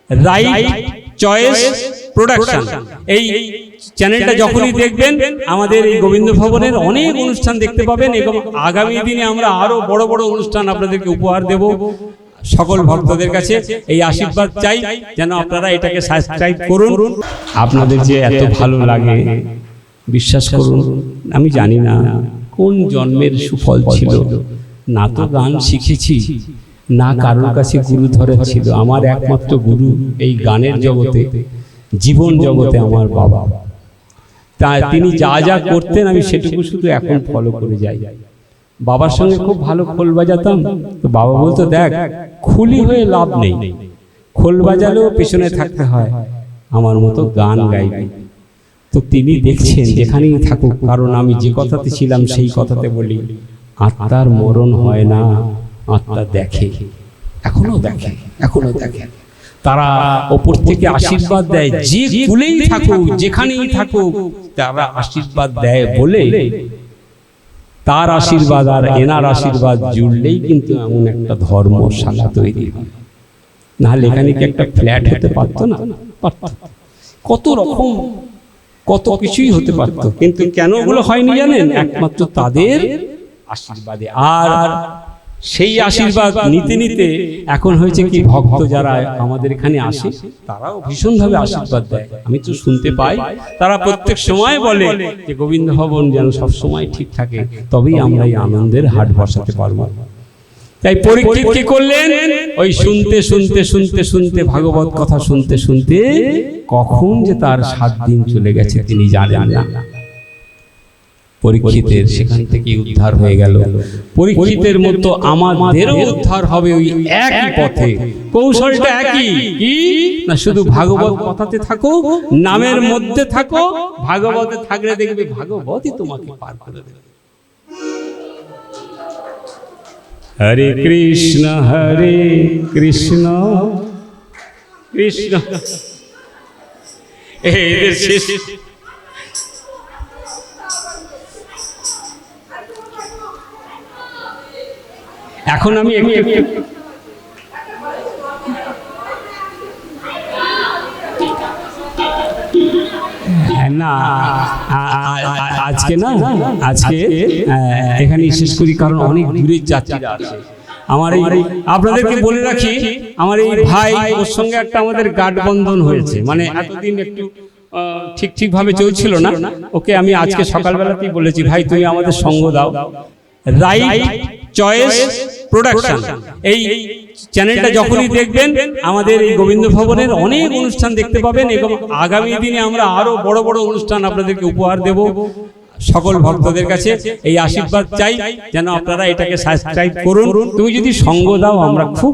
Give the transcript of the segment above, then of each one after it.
Right choice production. এই চ্যানেলটা যখনই দেখবেন আমাদের এই গোবিন্দ ভবনের অনেক অনুষ্ঠান দেখতে পাবেন এবং আগামী দিনে আমরা আরো বড় বড় অনুষ্ঠান আপনাদেরকে উপহার দেব। সকল ভক্তদের কাছে এই আশীর্বাদ চাই যেন আপনারা এটাকে সাবস্ক্রাইব করুন। আপনাদের যে এত ভালো লাগে বিশ্বাস করুন, আমি জানি না কোন জন্মের সুফল ছিল। না তো গান শিখেছি, না কারোর কাছে গুরু ধরে ছিল। আমার একমাত্র গুরু এই গানের জগতে, জীবন জগতে আমার বাবা। তা তিনি যা যা করতেন আমি সেটুকু শুধু এখন ফলো করে যাই। বাবার সঙ্গে খুব ভালো খোল বাজাতাম, তো বাবা বলতো দেখ খুলি হয়ে লাভ নেই, খোল বাজালেও পেছনে থাকতে হয়, আমার মতো গান গাইবি। তো তিনি দেখছেন যেখানেই থাকুক, কারণ আমি যে কথাতে ছিলাম সেই কথাতে বলি, আত্মার মরণ হয় না, আত্মা দেখে, এখনো দেখে, এখনো দেখে। তারা ওপর থেকে আশীর্বাদ দেয়, যে কুলেই থাকুক যেখানেই থাকুক তারা আশীর্বাদ দেয় বলে তার আশীর্বাদ আর এনার আশীর্বাদ জুড়লেই কিন্তু এমন একটা ধর্মশালা তৈরি হয়। নাহলে এখানে কি একটা ফ্ল্যাট হতে পারতো না? কত রকম কত কিছুই হতে পারত, কিন্তু কেন ওগুলো হয়নি জানেন? একমাত্র তাদের আশীর্বাদে। আর সেই আশীর্বাদ নিতে নিতে এখন হয়েছে কি, ভক্ত যারা আমাদের এখানে আসে তারাও ভীষণভাবে আশীর্বাদ দেয়। আমি তো শুনতে পাই তারা প্রত্যেক সময় বলে যে গোবিন্দ ভবন যেন সব সময় ঠিক থাকে, তবেই আমরা এই আনন্দের হাট বসাতে পারবো। তাই পরীক্ষিত কি করলেন? ওই শুনতে শুনতে শুনতে শুনতে ভাগবত কথা শুনতে শুনতে কখন যে তার 7 দিন চলে গেছে তিনি জানেন না। পরীক্ষিতের সেখান থেকে উদ্ধার হয়ে গেল। পরীক্ষিতের মতো আমাদেরও উদ্ধার হবে ওই একই পথে। কৌশলটা একই, কি না শুধু ভাগবত কথাতে থাকো, নামের মধ্যে থাকো, ভাগবতে থাকলে দেখবে ভাগবতই তোমাকে পার করে দেবে। হরে কৃষ্ণ কৃষ্ণ এদের শেষ। এখন আমি না আজকে এখানে শেষ করি, কারণ অনেক দূরের যাত্রীরা আছে। আমার এই আপনাদেরকে বলে রাখি, আমার এই ভাই ওর সঙ্গে একটা আমাদের গাঠবন্ধন হয়েছে, মানে এতদিন একটু ঠিকভাবে চলছিল না। ওকে আমি আজকে সকালবেলাতেই বলেছি, ভাই তুমি আমাদের সঙ্গ দাও। Right choice production. এই চ্যানেলটা যখনই দেখবেন আমাদের এই গোবিন্দ ভবনের অনেক অনুষ্ঠান দেখতে পাবেন এবং আগামী দিনে আমরা আরো বড় বড় অনুষ্ঠান আপনাদেরকে উপহার দেব। সকল ভক্তদের কাছে এই আশীর্বাদ চাই যেন আপনারা এটাকে সাবস্ক্রাইব করুন। তুমি যদি সঙ্গ দাও আমরা খুব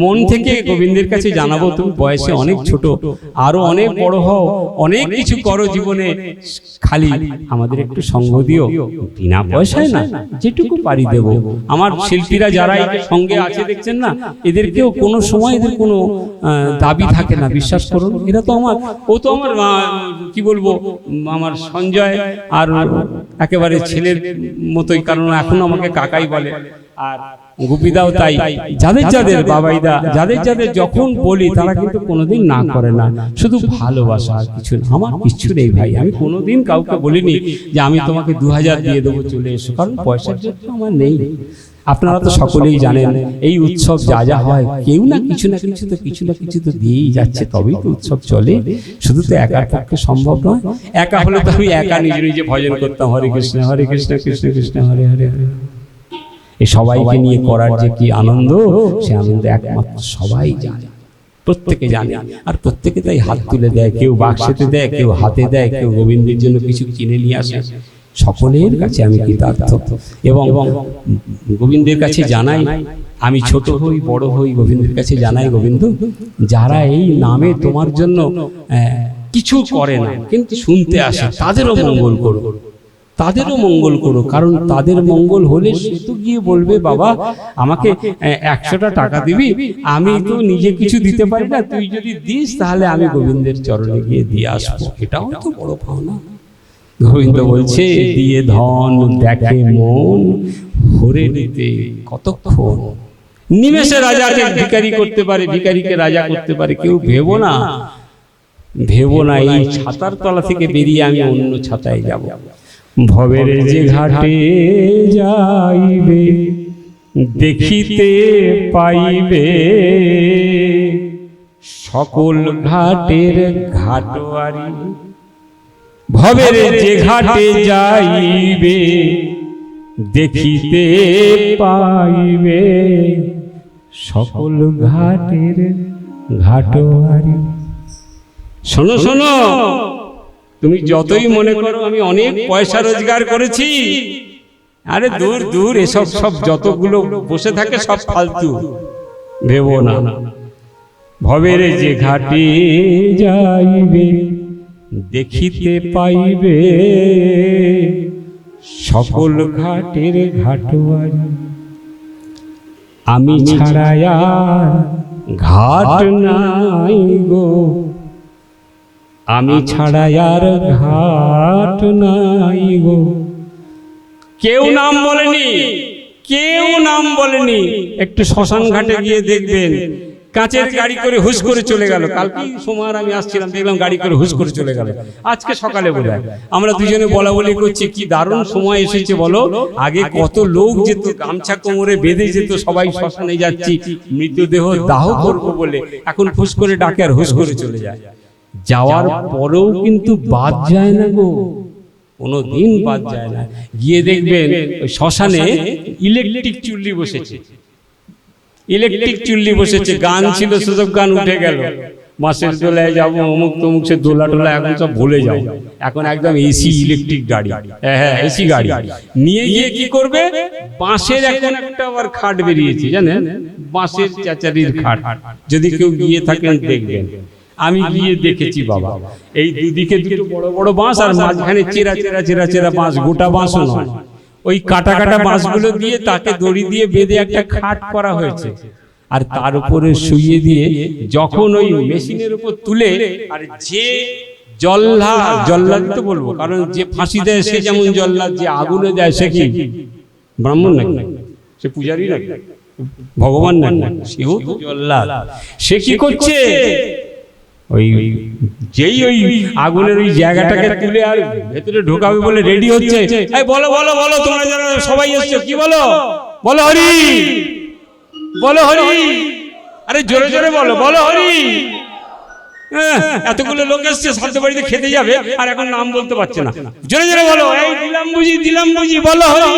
মন থেকে গোবিন্দের কাছে জানাবো, তুমি বয়সে অনেক ছোট, আরো অনেক বড় হও, অনেক কিছু করো জীবনে, খালি আমাদের একটু সঙ্গ দিও। বিনা পয়সায় না, যেটুকু পারি দেব। আমার শিল্পীরা যারা এই সঙ্গে আছে দেখছেন না, এদেরকেও কোনো সময় এদের কোনো দাবি থাকে না, বিশ্বাস করুন। এরা তো আমার, ও তো আমার কি বলবো, আমার সঞ্জয় আর একেবারে ছেলের মতোই, কারণ এখনো আমাকে কাকাই বলে। আর গুপিদাও তাই। যাদের যাদের বাবাইদা যাদের যাদের যখন বলি তারা কিন্তু কোনোদিন না করে না, শুধু ভালোবাসা আর কিছু না। আমার কিচ্ছু নেই ভাই, আমি কোনোদিন কাউকে বলিনি যে আমি তোমাকে 2000 দিয়ে দেবো চলে এসো, কারণ পয়সার জন্য আমার নেই। আপনারা তো সকলেই জানেন এই উৎসব যা যা হয় কেউ না কিছু তো দিয়েই যাচ্ছে, তবেই তো উৎসব চলে। শুধু তো একার পক্ষে সম্ভব নয়। একা হলে তো আমি একা নিজে নিজে ভজন করতাম, হরে কৃষ্ণ কৃষ্ণ কৃষ্ণ হরে হরে হরে। এই সবাইকে নিয়ে করার যে কি আনন্দ, সে আনন্দ একমাত্র সবাই জানে, প্রত্যেকে জানে। আর প্রত্যেকে তাই হাত তুলে দেয়, কেউ বাক্সেতে দেয়, কেউ হাতে দেয়, কেউ গোবিন্দের জন্য কিছু কিনে নিয়ে আসে। সকলের কাছে আমি কৃতার্থ এবং গোবিন্দের কাছে জানাই, আমি ছোট হই বড় হই গোবিন্দের কাছে জানাই, গোবিন্দ যারা এই নামে তোমার জন্য কিছু করে না কিন্তু শুনতে আসে, তাদেরও মঙ্গল করো, তাদেরও মঙ্গল করো। কারণ তাদের মঙ্গল হলে সে তো গিয়ে বলবে, বাবা আমাকে 100টা টাকা দিবি, আমি তো নিজে কিছু দিতে পারি না, তুই যদি দিস তাহলে আমি গোবিন্দের চরণে গিয়ে দিয়ে আসবো। এটাও তো বড় পাওনা। গোবিন্দ বলছে, দিয়ে ধন দেখে মন, হরে নিতে কতক্ষণ, নিমেষে রাজাকে ভিখারি করতে পারে, ভিখারিকে রাজা করতে পারে। কেউ ভেবো না এই ছাতার তলা থেকে বেরিয়ে আমি অন্য ছাতায় যাব। ভবের যে ঘাটে যাইবে দেখিতে পাইবে, সকল ঘাটের ঘাটোয়ারি। ভবের যে ঘাটে যাইবে দেখিতে পাইবে, সকল ঘাটের ঘাটোয়ারি। শোনো শোনো, তুমি যতই মনে করো আমি অনেক পয়সা রোজগার করেছি, আরে দূর দূর, এসব সব যতগুলো বসে থাকে সব ফালতু, ভেবো না। ভবের যে ঘাটে যাইবে দেখিতে পাইবে, সকল ঘাটের ঘাটোয়ারি। আমি ছাড়া আর ঘাট নাই গো, আমি ছাড়া আর ঘাট নাই গো। কেউ নাম বলেনি, কেউ নাম বলেনি। একটু শ্মশান ঘাটে গিয়ে দেখবেন, কাঁচের গাড়ি করে হুশ করে চলে গেল। কালকে সময় আমি আসছিলাম, দেখলাম গাড়ি করে হুশ করে চলে গেল। আজকে সকালে বোধহয় আমরা দুজনে বলা বলি করছি, কি দারুণ সময় এসেছে বলো। আগে কত লোক যেত, গামছা কোমরে বেঁধে যেত, সবাই শ্মশানে যাচ্ছি মৃতদেহ দাহ করবো বলে, এখন হুশ করে ডাকে আর হুশ করে চলে যায়। যাওয়ার পরেও কিন্তু বাদ যায় না গো, কোনোদিন বাদ যায় না। গিয়ে দেখবেন শ্মশানে ইলেকট্রিক চুল্লি বসেছে, ইলেকট্রিক চুল্লি বসেছে। গান ছিল, সেসব গান উঠে গেল। মাসের দোলায় যাবো, অমুক তমুক, সে দোলা টোলা এখন সব ভুলে যাও। এখন একদম এসি ইলেকট্রিক গাড়ি, হ্যাঁ এসি গাড়ি নিয়ে গিয়ে কি করবে, বাঁশের এখন একটা আবার খাট বেরিয়েছে জানেন, বাঁশের চাচারির খাট। যদি কেউ গিয়ে থাকেন দেখবেন, আমি গিয়ে দেখেছি বাবা, এই দুদিকে দুটো বড় বড় বাঁশ আর মাঝখানে চেরা চেরা চেরা চেরা বাঁশ, গোটা বাঁশও নয়, ওই কাটা কাটা বাঁশগুলো দিয়ে তাকে দড়ি দিয়ে বেঁধে একটা খাট করা হয়েছে। আর তার উপরে শুইয়ে দিয়ে যখন ওই মেশিনের উপর তুলে, আর যে জল্লাদ তো বলবো, কারণ যে ফাঁসি দেয় সে যেমন জল্লাদ, যে আগুনে দেয় সে কি ব্রাহ্মণ নাকি, সে পূজারি নাকি, ভগবান নাকি, সেও তো জল্লাদ। সে কি করছে, ওই যেই ওই আগুনের ওই জায়গাটাকে তুলে আর ভেতরে ঢোকাবে বলে রেডি হচ্ছে, এই বলো বলো বলো, তোমরা যারা সবাই এসছো কি বলো, বলো হরি, বলো হরি, আরে জোরে জোরে বলো, বলো হরি। এতগুলো লোক এসছে, সাথে বাড়িতে খেতে যাবে আর এখন নাম বলতে পারছে না, জোরে জোরে বলো, এই দিলাম বুঝি, বলো হরি।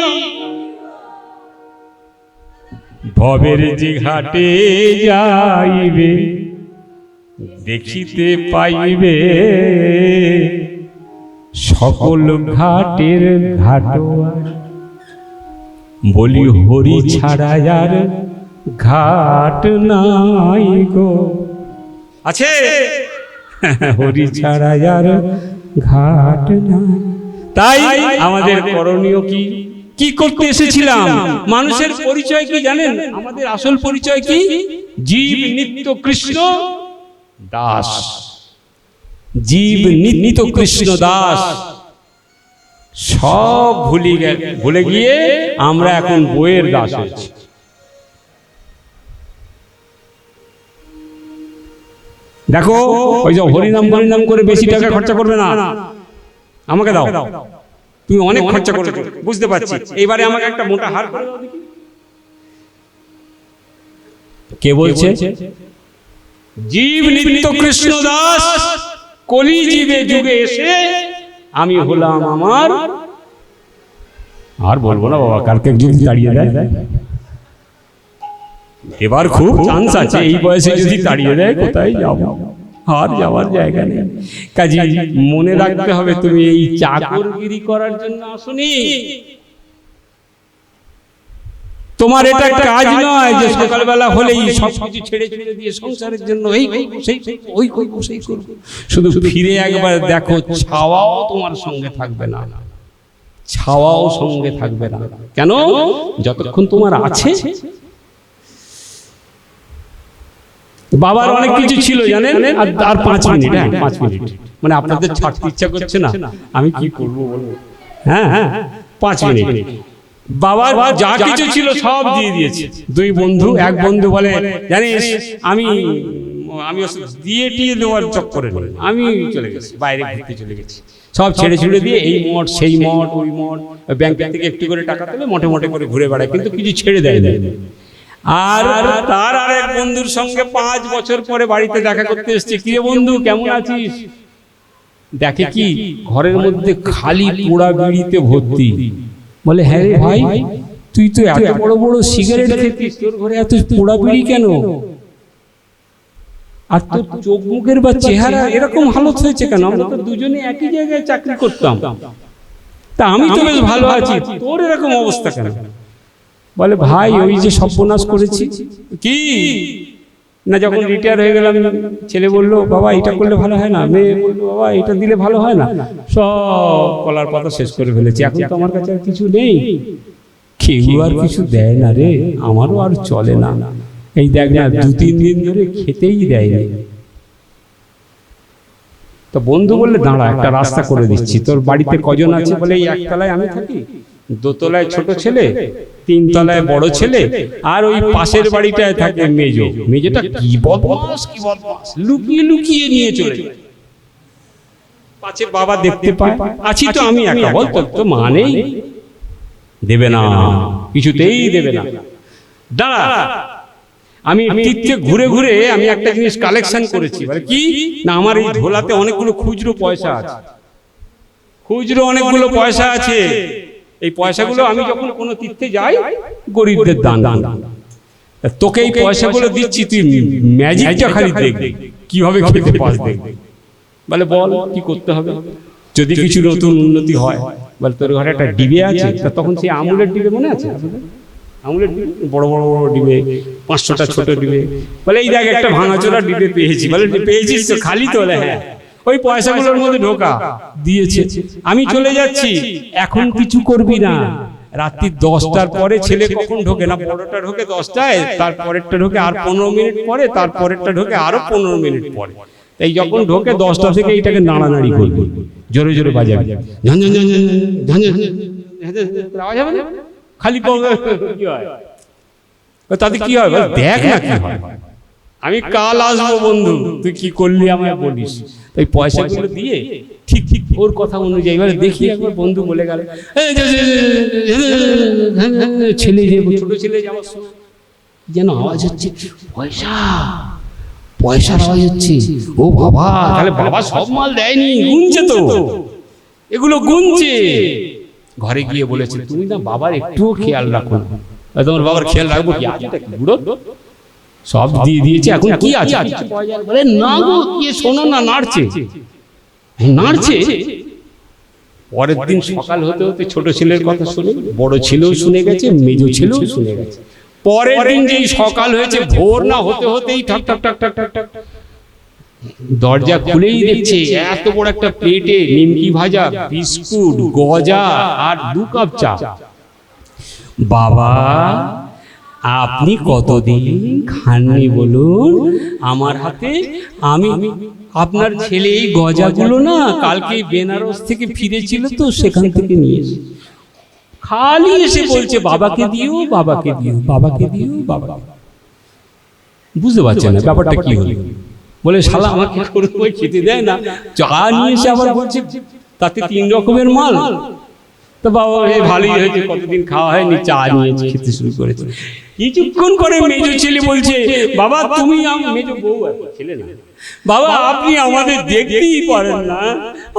ভবের যে ঘাটে যাইবে দেখিতে পাইবে, সকল ঘাটের ঘাটোয়ারি। বলি হরি ছাড়া আর ঘাট নাই গো, আছে হরি ছাড়া আর ঘাট নাই। তাই আমাদের করণীয় কি, কি করতে এসেছিলাম? মানুষের পরিচয় কি জানেন? আমাদের আসল পরিচয় কি? জীব নিত্য কৃষ্ণ দাস, জীব নিত্য কৃষ্ণ দাস। সব ভুলে গিয়ে আমরা এখন বইয়ের দাস হচ্ছি। দেখো, ওই যে হরিনাম করে বেশি টাকা খরচা করবে না, আমাকে দাও, তুমি অনেক খরচা করে, বুঝতে পারছি। এইবারে আমাকে একটা মোটা হার করে দাও দেখি। কে বলছে? জীব নিত্য কৃষ্ণ দাস, কলি জীবে যুগে এসে আমি হলাম আমার, আর বলবো না বাবা, কালকে যুগ তাড়িয়ে দেয়। এবার খুব চান্স আছে, এই বয়সে যদি তাড়িয়ে দেয় কোথায় যাব, আর যাওয়ার জায়গা নেই। কাজে মনে রাখতে হবে, তুমি এই চাকরগিরি করার জন্য আসনি। তোমার এটা কাজ নয় যে সকালবেলা হলেই সবকিছু ছেড়ে ছেড়ে দিয়ে সংসারের জন্য এই ওই করবো। শুধু ফিরে একবার দেখো, ছাওয়াও তোমার সঙ্গে থাকবে না, ছাওয়াও সঙ্গে থাকবে না। কেন? যতক্ষণ তোমার আছে। বাবার অনেক কিছু ছিল জানেন, আর 5 মিনিট, 5 মিনিট, মানে আপনাদের ছাড়তে ইচ্ছা করছে না, আমি কি করবো বলবো? হ্যাঁ 5 মিনিট, বাবার যা কিছু ছিল সব দিয়ে দিয়েছে। দুই বন্ধু, এক বন্ধু বলে জানিস আমি দিয়ে টিয়ে দেওয়ার চক্করে নেই, আমি চলে গেছি বাইরে ঘুরতে চলে গেছি, সব ছেড়ে ছুড়ে দিয়ে এই মঠ সেই মঠ ওই মঠ, ব্যাংক থেকে একটু করে টাকা তুলে মোটে মোটে করে ঘুরে বেড়ায়, কিন্তু কিছু ছেড়ে দেয় না। আর তার আরেক বন্ধুর সঙ্গে 5 বছর পরে বাড়িতে দেখা করতে এসছে, কিরে বন্ধু কেমন আছিস? দেখে কি ঘরের মধ্যে খালি পোড়া বিড়িতে ভর্তি। বলে হ্যাঁ রে ভাই, তুই তো এত বড় বড় সিগারেট খেতিস, তোর ঘরে এত পোড়া বিড়ি কেন? আর তোর চোখ মুখের বা চেহারা এরকম হালত হয়েছে কেন? আমরা তো দুজনে একই জায়গায় চাকরি করতাম, তা আমি তো বেশ ভালো আছি, তোর এরকম অবস্থা কেন? বলে ভাই ওই যে সর্বনাশ করেছি। কি না, যখন রিটায়ার হয়ে গেলাম ছেলে বললো বাবা এটা করলে ভালো হয় না, মেয়ে বললো বাবা এটা দিলে ভালো হয় না, সব কলার পাতা শেষ করে ফেলেছি, এখন তো আমার কাছে আর কিছু নেই, কেউ আর কিছু দেয় না রে, আমারও আর চলে না, এই দেখ না 2-3 দিন ধরে খেতেই দেয়নি। তো বন্ধু বললে দাঁড়া একটা রাস্তা করে দিচ্ছি, তোর বাড়িতে কজন আছে? বলে এই একতলায় আমি থাকি, 2তলায় ছোট ছেলে, 3তলায় বড় ছেলে, আর ওই পাশের বাড়িটায় থাকে মেজো। মেজোটা কি বদমাস, লুকিয়ে লুকিয়ে নিয়ে চলে যায়, পাছে বাবা দেখতে পায়, আছি তো আমি একা, বল তোর তো মা নেই, দেবে না, কিছুতেই দেবে না। দাঁড়া আমি তীর্থে ঘুরে ঘুরে আমি একটা জিনিস কালেকশন করেছি। বলে কি না, আমার এই ঝোলাতে অনেকগুলো খুচরো পয়সা আছে, খুচরো অনেকগুলো পয়সা আছে, এই পয়সাগুলো আমি যখন কোনো তীর্থে যাই গরিবদের দান করি, তোকে এই পয়সাগুলো দিচ্ছি, তুই ম্যাজিকটা খালি দেখবি কিভাবে খেতে পাস দেখবি। বলে বল কি করতে হবে? যদি কিছু নতুন উন্নতি হয়, বলে তোর ঘরে একটা ডিবে আছে, তখন সেই আমুলের ডিবে মনে আছে? আমুলের বড় বড় বড় ডিবে, 500টা ছোট ডিবে। বলে এই দেখ একটা ভাঙাচোরা ডিবে পেয়েছি। বলে পেয়েছিস তো, খালি তো? হ্যাঁ, ওই পয়সাগুলোর মধ্যে ঢোকা দিয়েছে, আমি চলে যাচ্ছি, এখন কিছু করবি না, রাত্রি 10টার পরে ছেলে কখন ঢোকে না, বড়টা ঢোকে 10টায়, তারপরেরটা ঢোকে আর 15 মিনিট পরে, তারপরেরটা ঢোকে আরো 15 মিনিট পরে, এই যখন ঢোকে 10টা থেকে এইটাকে নাড়ানাড়ি করবি, জোরে জোরে বাজাবি, ঝন ঝন ঝন ঝন ঝন আওয়াজ হবে না, খালি কি হয় তাতে কি হয় দেখ না কি হয়। আমি কাল আসবো বন্ধু, তুই কি করলি আমায় বলিস। এই পয়সাগুলো দিয়ে ঠিক ঠিক ওর কথা অনুযায়ী এবারে দেখি একবার বন্ধু বলে গেল, ছেলে যে ছোট ছেলে যেন আওয়াজ হচ্ছে, পয়সা পয়সার আওয়াজ হচ্ছে, ও বাবা, তাহলে বাবা সব মাল দেয়নি, গুনছে তো, এগুলো গুনছে। ঘরে গিয়ে বলেছে তুমি না বাবার একটুও খেয়াল রাখো না। তোমার বাবার খেয়াল রাখবো কি, আছে কি বুড়ো, সব দিয়ে দিয়েছে, এখন কি আছে? বলে না গো, কি শোনো না, নাড়ছে নাড়ছে। পরের দিন সকাল হতে হতে ছোট ছেলের কথা শুনে বড় ছেলেও শুনে গেছে, মেজো ছেলেও শুনে গেছে। পরের দিন যেই সকাল হয়েছে, ভোর না হতে হতেই ঠক ঠক ঠক ঠক ঠক ঠক দরজা খুলেই দেখছে এত বড় একটা প্লেটে নিমকি ভাজা, বিস্কুট, গজা আর 2 কাপ চা। বাবা আপনি কতদিন খাননি বলুন আমার হাতে? আমি আপনার ছেলে এই গজাগুলো না কালকে বেনারস থেকে ফিরেছিল তো সেখান থেকে নিয়ে এসে খালি এসে বলছে বাবাকে দিও, বাবাকে দিও, বাবাকে দিও, বাবা। বুঝতে পারছেন না ব্যাপারটা কি হলো? বলে শালা আমাকে খেতে দেয় না, চা নিয়ে এসে আবার বলছে তাতে 3 রকমের মাল। তো বাবা ভালোই হয়েছে, কতদিন খাওয়া হয়নি, চা নিয়ে খেতে শুরু করেছে। কিছুক্ষণ করে মেজো ছেলে বলছে বাবা তুমি, মেজো বউ ছেলে না, বাবা আপনি আমাদের দেখতেই পারেন না,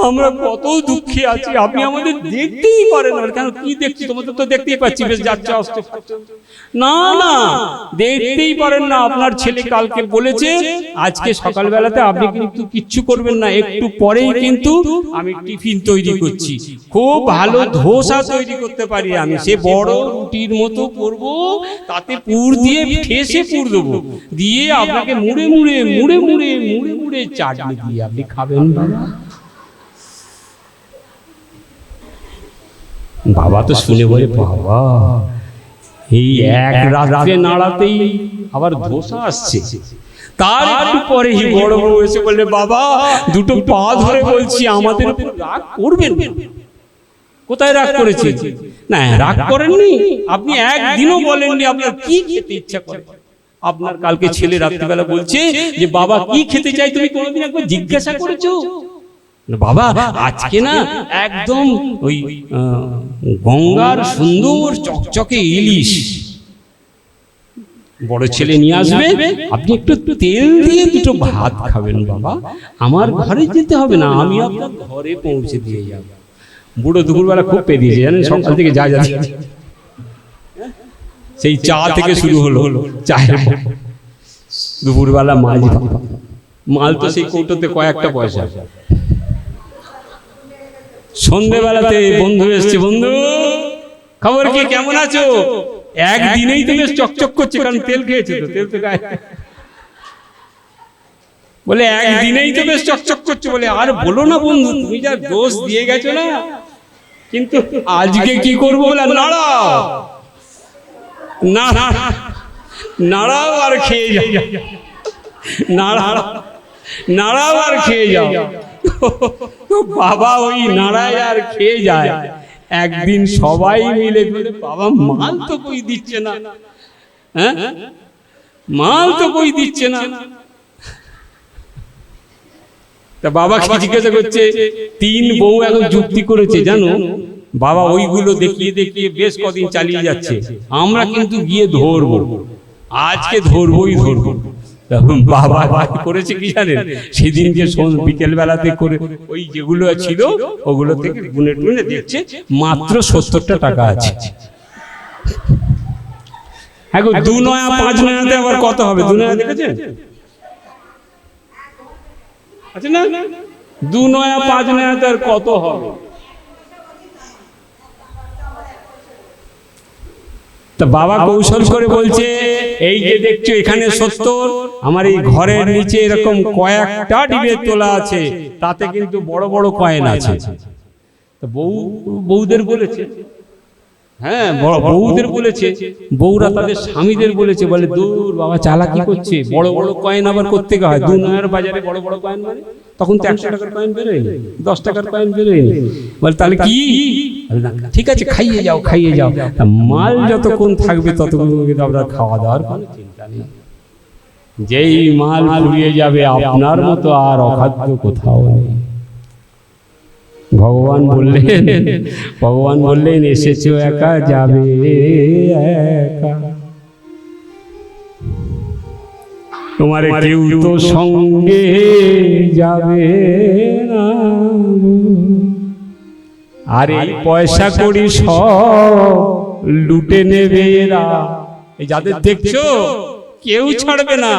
আমরা কত দুঃখে আছি, আপনি আমাদের দেখতেই পারেন না। কেন কি দেখছি? তোমাদের তো দেখতেই পাচ্ছি, বেশ যাচ্ছে আসছে। না না দেখতেই পারেন না, আপনার ছেলে কালকে বলেছে আজকে সকালবেলাতে আপনি কিন্তু কিচ্ছু করবেন না, একটু পরেই কিন্তু আমি টিফিন তৈরি করছি, খুব ভালো ধোসা তৈরি করতে পারি আমি, সে বড় রুটির মতো করবো, তাতে পুর দিয়ে ঠেসে পুর দেবো, দিয়ে আপনাকে মুড়ে মুড়ে মুড়ে মুড়ে মুড়ে মুড়ে চাটনি দিয়ে আপনি খাবেন। বাবা বাবা তো শুনে বলে বাবা এই এক রাত্রে নাড়াতেই আবার ধোসা আসছে। তার একটু পরে বড় বউ এসে বললে বাবা 2 পা ধরে বলছি আমাদের উপর রাগ করবেন, কোথায় রাগ করেছি? না, রাগ করেননি, আপনি একদিনও বলেননি আপনার কি খেতে ইচ্ছা করে। আপনার কালকে ছেলে রাত্রিবেলা বলছে যে বাবা কি খেতে চাই, তুমি কোনোদিন একবার জিজ্ঞাসা করেছো? বাবা আজকে না একদম ওই গঙ্গার সুন্দর চকচকে ইলিশ বড় ছেলে নিয়ে আসবে, আপনি একটু তেল দিয়ে দুটো ভাত খাবেন বাবা, আমার ঘরে যেতে হবে না, আমি আপনার ঘরে পৌঁছে দিয়ে যাব। বুড়ো দুপুরবেলা খুব পেরিয়েছে জানেন, সকাল থেকে যা যাচ্ছে, সেই চা থেকে শুরু হলো, চায়ের দুপুরবেলা মাল তো সেই কৌটোতে কয়েকটা পয়সা। সন্ধ্যেবেলাতে বন্ধু এসছে, বন্ধু খবর কি, কেমন আছো? একদিনেই তো বেশ চকচক করছে, কারণ তেল খেয়েছে তো, তেল তো গায়ে, বলে একদিনেই তো বেশ চকচক করছে। বলে আর বলো না বন্ধু, তুমি যা দোষ দিয়ে গেছো না, কিন্তু আজকে কি করবো? বলে নাড়াও নাড়াও আর খেয়ে যাও, নাড়াও আর খেয়ে যাও। বাবা ওই নাড়ায় আর খেয়ে যায়। একদিন সবাই মিলে বলে, বাবা মাল তো কই দিচ্ছে না, হ্যাঁ মাল তো কই দিচ্ছে না। তা বাবা জিজ্ঞাসা করছে, 3 বউ এখন যুক্তি করেছে জানো, বাবা ওইগুলো দেখিয়ে দেখিয়ে বেশ কদিন চালিয়ে যাচ্ছে, আমরা কিন্তু গিয়ে ধরবো, আজকে ধরবোই ধরবো। বাবা করেছে কি জানেন, সেদিনকে বিকেল বেলাতে করে ওই যেগুলো ছিল ওগুলো থেকে গুনে টুনে দেখছে মাত্র 70টা টাকা আছে। এখন 2 নয়া 5 নয়াতে আবার কত হবে? 2 নয়া দেখেছেন? আচ্ছা না, 2 নয়া 5 নয়াতে আর কত হবে? তা বাবা কৌশল করে বলছে, এই যে দেখছো এখানে 70, আমার এই ঘরের নিচে এরকম কয়েকটা ডিবে তোলা আছে, তাতে কিন্তু বড় বড় কয়েন আছে। তা বউদের বলেছে, হ্যাঁ বউদের বলেছে, বউরা তাদের স্বামীদের বলেছে, বলে দূর বাবা চালাকি করছে, বড় বড় কয়েন আবার করতে হয়, 2 নয়ার বাজারে বড় বড় কয়েন মানে তখন তো 100 টাকার কয়েন বেরোয়নি, 10 টাকার কয়েন বেরোয়নি। বলে তাহলে কি? ঠিক আছে খাইয়ে যাও, খাইয়ে যাও, মাল যতক্ষণ থাকবে ততক্ষণ কিন্তু আপনার খাওয়া দাওয়ার কোনো চিন্তা নেই। যেই মাল ফুরিয়ে যাবে আপনার মতো আর অখাদ্য কোথাও নেই। ভগবান বললেন এসেছো একা, যাবে একা, তোমার কেউ তো সঙ্গে যাবে না, আর এই পয়সা কড়ি সব লুটে নেবে এরা। এই যাদের দেখছো কেউ ছাড়বে না,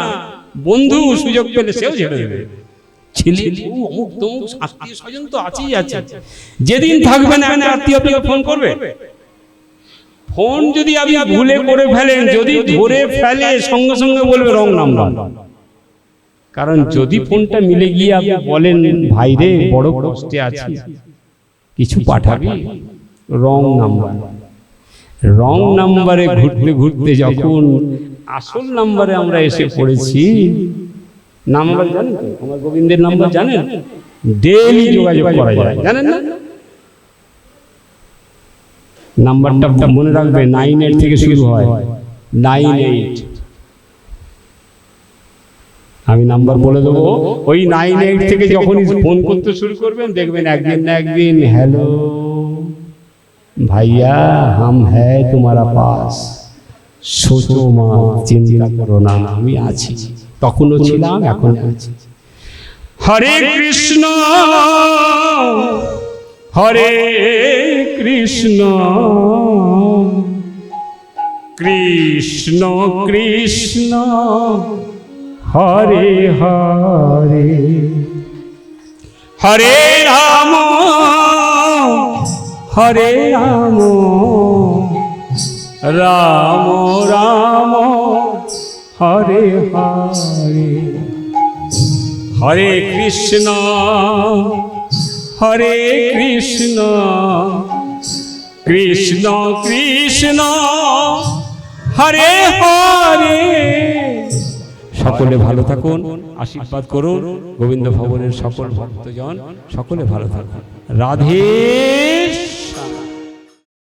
বন্ধু সুযোগ পেলে সেও ছেড়ে দেবে। ছেলে অমুক তমুক আত্মীয় স্বজন তো আছেই আছে, যেদিন থাকবে না আত্মীয় আপনাকে ফোন করবে। ফোন যদি আপনি ভুলে করে ফেলেন, যদি ধরে ফেলে সঙ্গে সঙ্গে বলবে রং নাম্বার। কারণ যদি ফোনটা মিলে গিয়ে আপনি বলেন ভাই রে বড় কষ্টে আছি, কিছু পাঠাবি, রং নাম্বার। রং নাম্বারে ঘুরতে ঘুরতে যখন আসল নাম্বারে আমরা এসে পড়েছি, নাম্বার জানেন তো, আমার গোবিন্দের নাম্বার জানেন, ডেইলি যোগাযোগ করা যায়, জানেন না? নাম্বারটা মনে রাখবে, 98 থেকে শুরু হয়, 98। আমি নাম্বার বলে দেবো, ওই 98 থেকে যখনই ফোন করতে শুরু করবেন দেখবেন একদিন না একদিন, হ্যালো ভাইয়া হাম হ্যায় তোমারা পাস, সোচো মা, চিন্তা করো না, আমি আছি, তখনও ছিলাম এখন আছি। হরে কৃষ্ণ হরে কৃষ্ণ কৃষ্ণ কৃষ্ণ হরে হরে, হরে রাম হরে রাম রাম রাম হরে হরে, হরে কৃষ্ণ কৃষ্ণ কৃষ্ণ হরে হরে। সকলে ভালো থাকুন, আশীর্বাদ করুন, গোবিন্দ ভবনের সকল ভক্তজন সকলে ভালো থাকুন। রাধে।